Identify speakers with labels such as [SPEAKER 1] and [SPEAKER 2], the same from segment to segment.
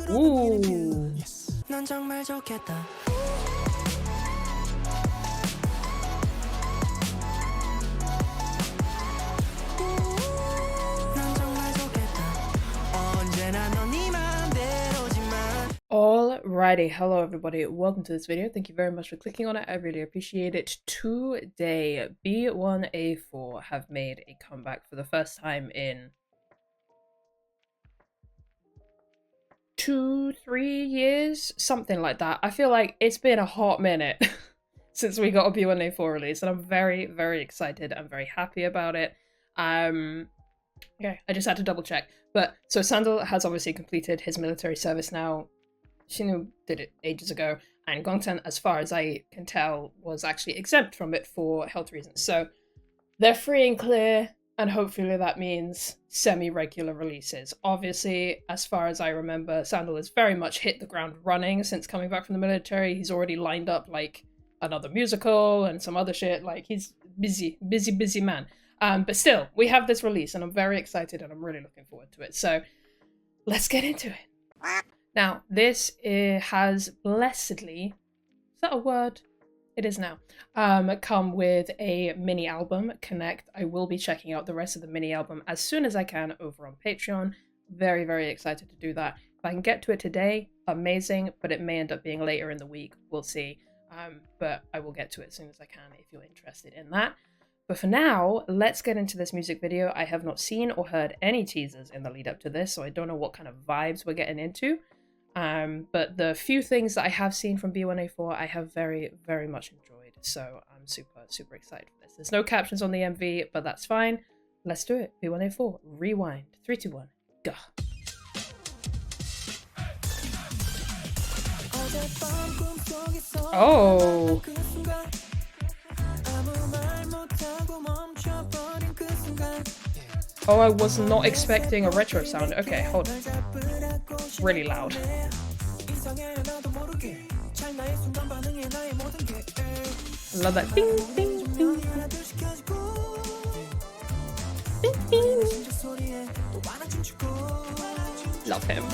[SPEAKER 1] Ooh. Alrighty, hello everybody, welcome to this video. Thank you very much for clicking on it, I really appreciate it. Today, B1A4 have made a comeback for the first time in 2-3 years, something like that. I feel like it's been a hot minute since we got a B1A4 release, and I'm very, very excited. I'm very happy about it. Okay, I just had to double check. But so Sandal has obviously completed his military service now. Shinu did it ages ago, and Gongtan, as far as I can tell, was actually exempt from it for health reasons. So they're free and clear, and hopefully that means semi-regular releases. Obviously, as far as I remember, Sandal has very much hit the ground running since coming back from the military. He's already lined up like another musical and some other shit. Like, he's busy man. But still, we have this release, and I'm very excited, and I'm really looking forward to it. So let's get into it. Now, this has blessedly, is that a word? It is now, come with a mini album, Connect. I will be checking out the rest of the mini album as soon as I can over on Patreon. Very, very excited to do that. If I can get to it today, amazing, but it may end up being later in the week. We'll see. But I will get to it as soon as I can if you're interested in that. But for now, let's get into this music video. I have not seen or heard any teasers in the lead up to this, so I don't know what kind of vibes we're getting into. But the few things that I have seen from B1A4, I have very, very much enjoyed. So I'm super, super excited for this. There's no captions on the MV, but that's fine. Let's do it. B1A4, rewind. 3, 2, 1, go. Oh. Oh, I was not expecting a retro sound. Okay, hold on. Really loud. I love that. Ding, ding, ding. Ding, ding. Love him.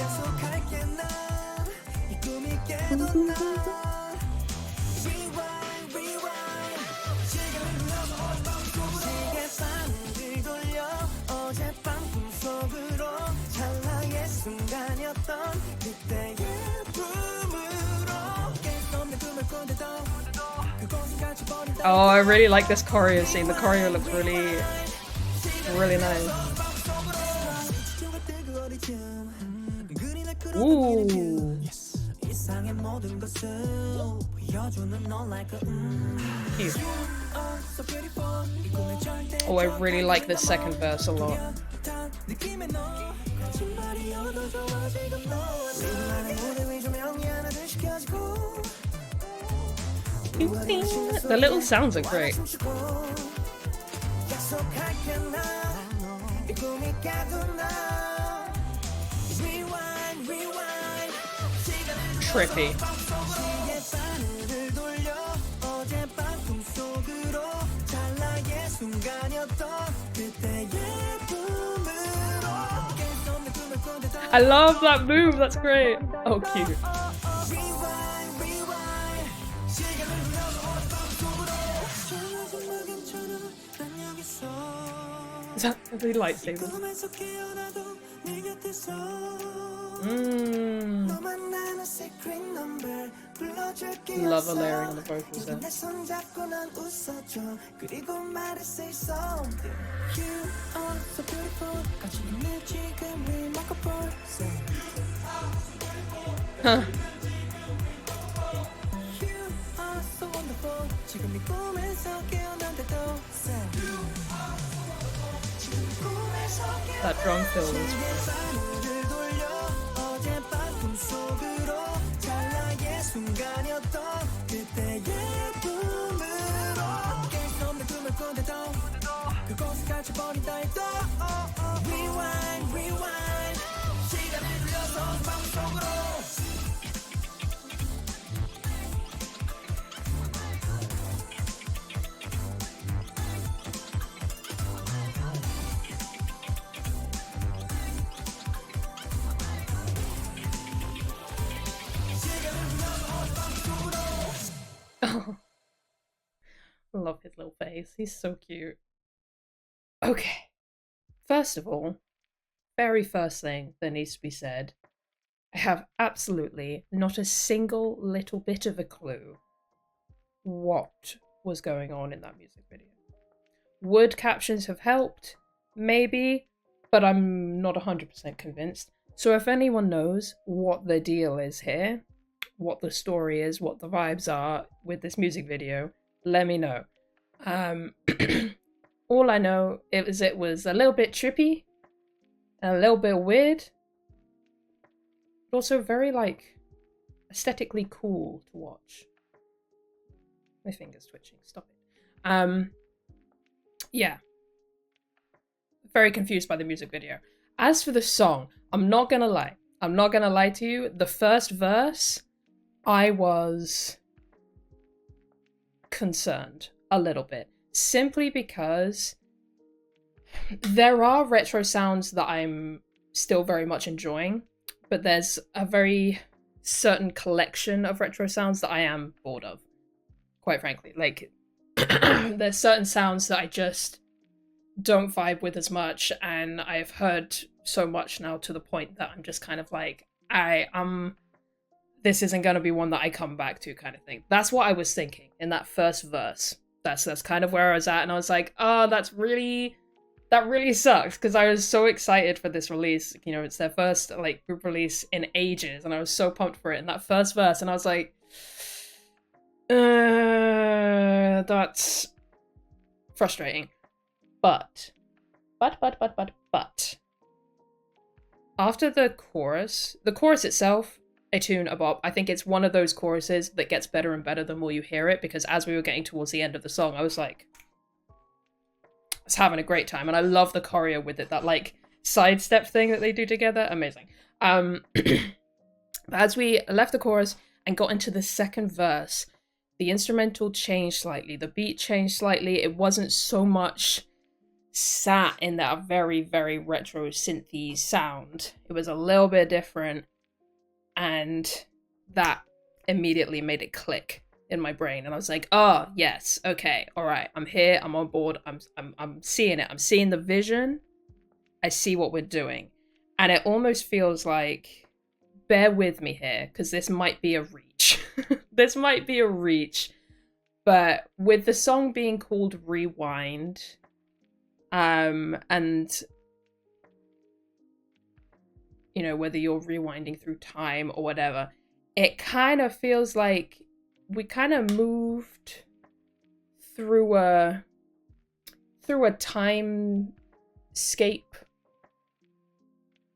[SPEAKER 1] Oh, I really like this choreo scene. The choreo looks really, really nice. Ooh. Cute. Oh, I really like this second verse a lot. The little sounds are great. Trippy. I love that move, that's great. Oh, cute. Is that the lightsabers? Love a layering on the vocals there. Huh. That drum fill is Love his little face. He's so cute. Okay. First of all, very first thing that needs to be said, I have absolutely not a single little bit of a clue what was going on in that music video. Would captions have helped? Maybe, but I'm not 100% convinced. So if anyone knows what the deal is here, what the story is, what the vibes are with this music video, let me know. All I know is it was a little bit trippy, and a little bit weird, but also very, like, aesthetically cool to watch. My finger's twitching, stop it. Yeah. Very confused by the music video. As for the song, I'm not gonna lie. I'm not gonna lie to you. The first verse, I was concerned a little bit. Simply because there are retro sounds that I'm still very much enjoying, but there's a very certain collection of retro sounds that I am bored of, quite frankly. Like, there's certain sounds that I just don't vibe with as much, and I've heard so much now to the point that I'm just kind of like, this isn't going to be one that I come back to, kind of thing. That's what I was thinking in that first verse. That's kind of where I was at, and I was like, oh, that really sucks, because I was so excited for this release. You know, it's their first, like, group release in ages, and I was so pumped for it in that first verse, and I was like, that's frustrating. But after the chorus itself, a tune, a bop. I think it's one of those choruses that gets better and better the more you hear it, because as we were getting towards the end of the song, I was like, I was having a great time, and I love the choreo with it, that, like, sidestep thing that they do together. Amazing. As we left the chorus and got into the second verse, the instrumental changed slightly, the beat changed slightly. It wasn't so much sat in that very, very retro synthy sound. It was a little bit different, and that immediately made it click in my brain, and I was like, oh yes, okay, all right, I'm here, I'm on board, I'm seeing it, I'm seeing the vision, I see what we're doing. And it almost feels like, bear with me here, because this might be a reach. This might be a reach, but with the song being called Rewind, and you know, whether you're rewinding through time or whatever, it kind of feels like we kind of moved through a timescape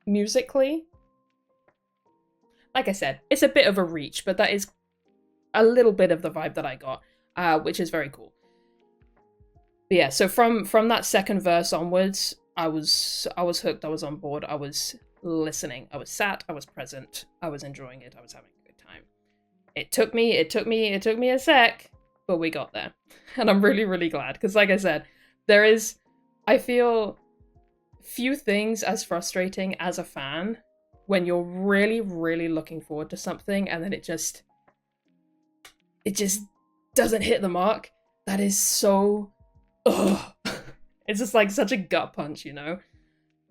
[SPEAKER 1] musically. Like I said, it's a bit of a reach, but that is a little bit of the vibe that I got, which is very cool. But yeah, so from that second verse onwards, I was hooked, I was on board, I was listening, I was sat, I was present, I was enjoying it, I was having a good time. It took me a sec, but we got there. And I'm really, really glad, because like I said, I feel few things as frustrating as a fan when you're really, really looking forward to something and then it just doesn't hit the mark. That is so, ugh. It's just like such a gut punch, you know?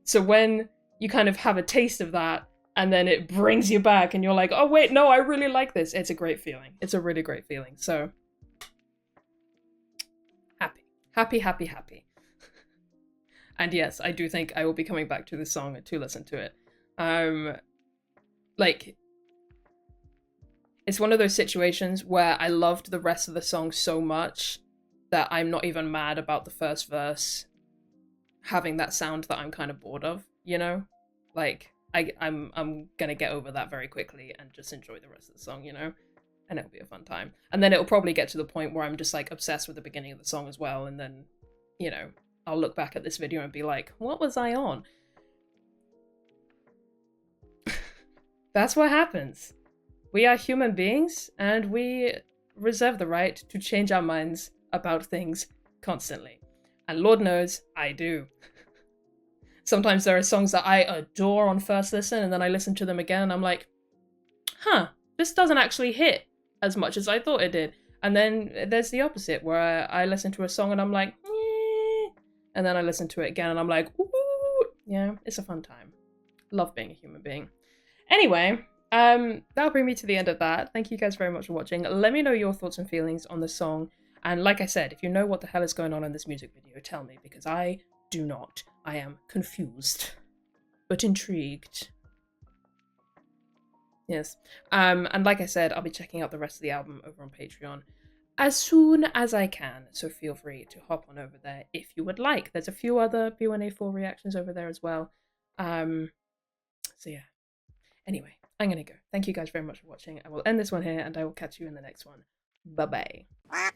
[SPEAKER 1] So when you kind of have a taste of that and then it brings you back and you're like, oh wait, no, I really like this. It's a great feeling. It's a really great feeling. So happy. And yes, I do think I will be coming back to this song to listen to it. Like, it's one of those situations where I loved the rest of the song so much that I'm not even mad about the first verse having that sound that I'm kind of bored of, you know? Like, I'm gonna get over that very quickly and just enjoy the rest of the song, you know? And it'll be a fun time. And then it'll probably get to the point where I'm just, like, obsessed with the beginning of the song as well, and then, you know, I'll look back at this video and be like, what was I on? That's what happens. We are human beings, and we reserve the right to change our minds about things constantly. And Lord knows, I do. Sometimes there are songs that I adore on first listen, and then I listen to them again, and I'm like, huh, this doesn't actually hit as much as I thought it did. And then there's the opposite, where I listen to a song and I'm like, eh, and then I listen to it again and I'm like, ooh, yeah, it's a fun time. Love being a human being. Anyway, that'll bring me to the end of that. Thank you guys very much for watching. Let me know your thoughts and feelings on the song. And like I said, if you know what the hell is going on in this music video, tell me, because I do not. I am confused, but intrigued. Yes. And like I said, I'll be checking out the rest of the album over on Patreon as soon as I can. So feel free to hop on over there if you would like. There's a few other B1A4 reactions over there as well. So yeah. Anyway, I'm gonna go. Thank you guys very much for watching. I will end this one here and I will catch you in the next one. Bye-bye.